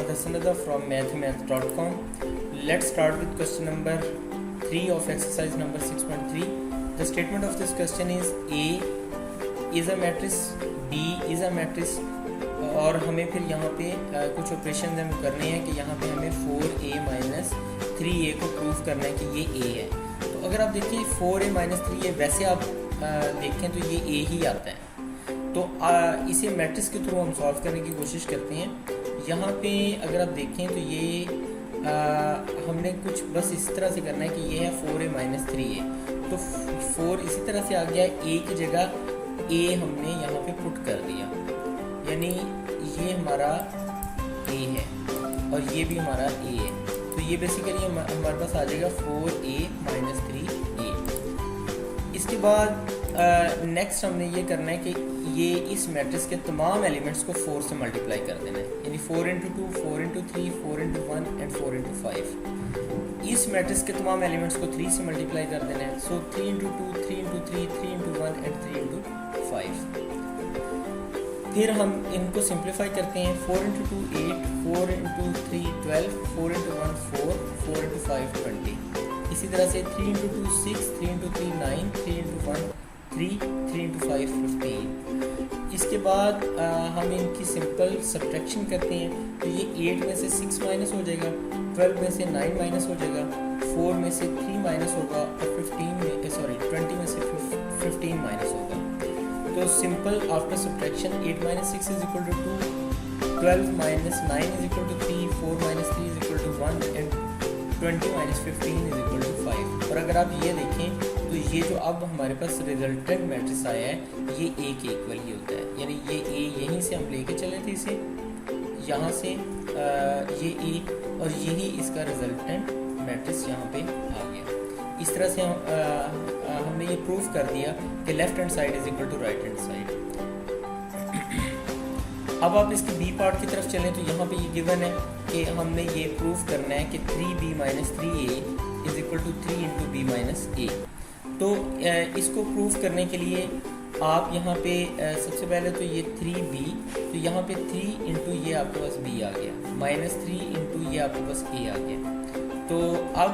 Mohammad Hassan Reza from mathemath.com. Let's start with question number 3 of exercise number 6.3. The statement of this question is A is a matrix, B is a matrix, और हमें फिर यहाँ पे कुछ operation हमें करने हैं कि यहाँ पे हमें 4a माइनस 3a को प्रूव करना है कि ये a है। तो अगर आप देखिए 4a माइनस 3a, वैसे आप देखें तो ये a ही आता है। तो इसे मैट्रिक्स के थ्रू हम सॉल्व करने की कोशिश करते हैं। यहाँ पे अगर आप देखें तो ये हमने कुछ बस इस तरह से करना है कि ये है 4a माइनस 3a, तो 4 इसी तरह से आ गया, a की जगह a हमने यहाँ पे पुट कर दिया, यानी ये हमारा a है और ये भी हमारा a है। तो ये बेसिकली हमारे पास आ जाएगा 4a माइनस 3a। इसके बाद नेक्स्ट हमने ये करना है कि ये इस मैट्रिक्स के तमाम एलिमेंट्स को 4 से मल्टीप्लाई कर देना है, यानी 4 into 2, 4 into 3, 4 into 1 and 4 into 5। इस मैट्रिक्स के तमाम एलिमेंट्स को 3 से मल्टीप्लाई कर देना है। सो 3 into 2, 3 into 3, 3 into 1 and 3 into 5। फिर हम इनको सिंप्लीफाई करते हैं। 4 इंटू 2 8, 4 इंटू 3 12, 4 इंटू 1 4, 4 इंटू 5 20। इसी तरह से 3 इंटू 2 6, 3 इंटू 3 9, 3 इंटू 1 3, 3 इंटू 5 15। इसके बाद हम इनकी सिंपल सब्ट्रैक्शन करते हैं। तो ये 8 में से 6 माइनस हो जाएगा, 12 में से 9 माइनस हो जाएगा, 4 में से 3 माइनस होगा और 20 में से 15 माइनस होगा। तो simple after subtraction 8 minus 6 is equal to 2, 12 minus 9 is equal to 3, 4 minus 3 is equal to 1 and 20 minus 15 is equal to 5। और अगर आप ये देखें तो ये जो अब हमारे पास रिजल्टेंट मैट्रिक्स आया है ये a के इक्वल ही होता है, यानी ये a यहीं से हम लेके चले थे इसे, यहाँ से ये a और यही इसका रिजल्टेंट मैट्रिक्स यहाँ पे आ गया। इस तरह से हमने ये प्रूव कर दिया कि left hand side is equal to right hand side. अब आप इसके बी पार्ट की तरफ चलें तो यहाँ पे ये गिवन है कि हमने ये प्रूव करना है कि 3b minus 3a is equal to 3 into b minus a। तो इसको प्रूव करने के लिए आप यहाँ पे सबसे पहले तो ये 3b, तो यहाँ पे 3 इंटू ये आपके पास b आ गया, माइनस 3 इंटू ये आपके पास a आ गया। तो अब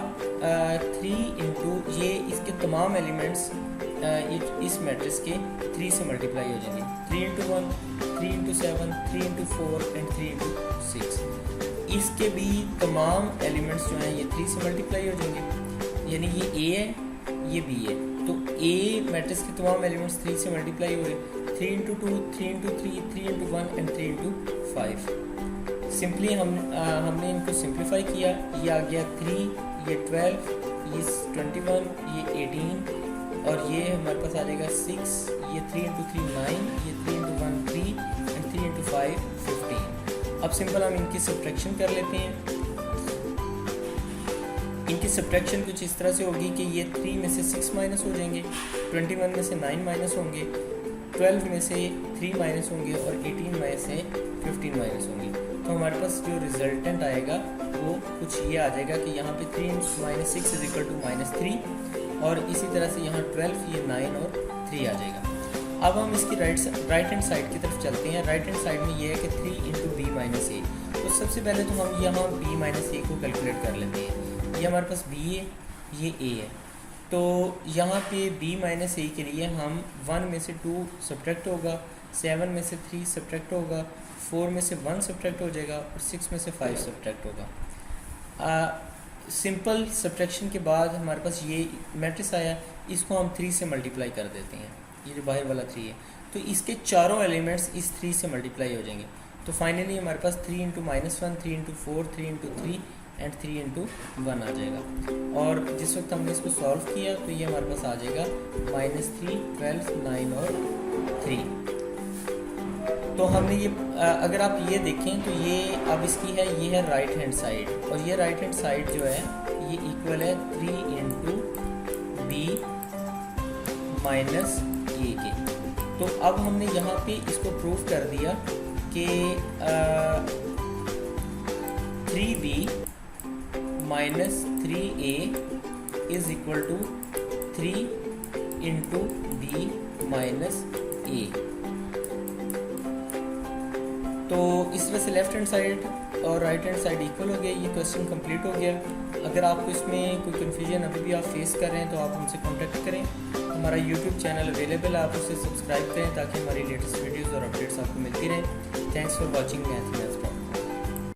3 इंटू ये इसके तमाम एलिमेंट्स इस मैट्रिक्स के 3 से मल्टीप्लाई हो जाएंगे। 3 into 1, 3 into 7, 3 into 4 and 3 into 6। इसके भी तमाम एलिमेंट्स जो हैं ये 3 से मल्टीप्लाई हो जाएंगे, यानी ये a है ये b है। तो a मैट्रिक्स के तमाम एलिमेंट्स 3 से मल्टीप्लाई हो गए। 3 into 2, 3 into 3, 3 into 1 and 3 into 5। Simply हमने इनको सिंप्लीफाई किया, ये आ गया 3, ये 12, ये 21, ये 18 और ये हमारे पास आ जाएगा 6, ये 3 इंटू 3 9, ये 3 इंटू 1 3 एंड 3 इंटू 5 15। अब सिंपल हम इनकी सब्ट्रैक्शन कर लेते हैं। इनकी सब्ट्रैक्शन कुछ इस तरह से होगी कि ये 3 में से 6 माइनस हो जाएंगे, 21 में से 9 माइनस होंगे, 12 में से 3 माइनस होंगे और 18 में से 15 माइनस होंगे। तो हमारे पास जो रिजल्टेंट आएगा वो कुछ ये आ जाएगा कि यहाँ पे 3 minus 6 is equal to minus 3 और इसी तरह से यहाँ 12, ये 9 और 3 आ जाएगा। अब हम इसकी राइट हैंड साइड की तरफ चलते हैं। राइट हैंड साइड में ये है कि 3 इंटू बी माइनस ए। तो सबसे पहले तो हम यहाँ b माइनस ए को कैलकुलेट कर लेते हैं। ये हमारे पास b है, ये a है। तो यहाँ पे b माइनस ए के लिए हम 1 में से 2 सब्ट्रैक्ट होगा, 7 में से 3 सब्ट्रैक्ट होगा, 4 में से 1 सब्ट्रैक्ट हो जाएगा और 6 में से 5 सब्ट्रैक्ट होगा। सिंपल सब्ट्रैक्शन के बाद हमारे पास ये मैट्रिक्स आया, इसको हम 3 से मल्टीप्लाई कर देते हैं। ये जो बाहर वाला 3 है तो इसके चारों एलिमेंट्स इस 3 से मल्टीप्लाई हो जाएंगे। तो फाइनली हमारे पास 3 into minus 1, 3 into 4, 3 into 3 and 3 into 1 आ जाएगा। और जिस वक्त हमने इसको सॉल्व किया तो ये हमारे पास आ जाएगा -3, 12, 9 और 3। तो हमने ये अगर आप ये देखें तो ये अब इसकी है, ये है राइट हैंड साइड और ये राइट हैंड साइड जो है ये इक्वल है 3 इंटू बी माइनस ए के। तो अब हमने यहाँ पे इसको प्रूव कर दिया कि 3b minus 3a is equal to 3 into b minus a. तो इस तरह से लेफ्ट हैंड साइड और राइट हैंड साइड इक्वल हो गया। ये क्वेश्चन कंप्लीट हो गया। अगर आपको इसमें कोई कन्फ्यूजन अभी भी आप फेस कर रहे हैं तो आप हमसे कॉन्टैक्ट करें। हमारा यूट्यूब चैनल अवेलेबल है, आप उसे सब्सक्राइब करें ताकि हमारी लेटेस्ट वीडियोज़ और अपडेट्स आपको मिलती रहें। Thanks for watching math.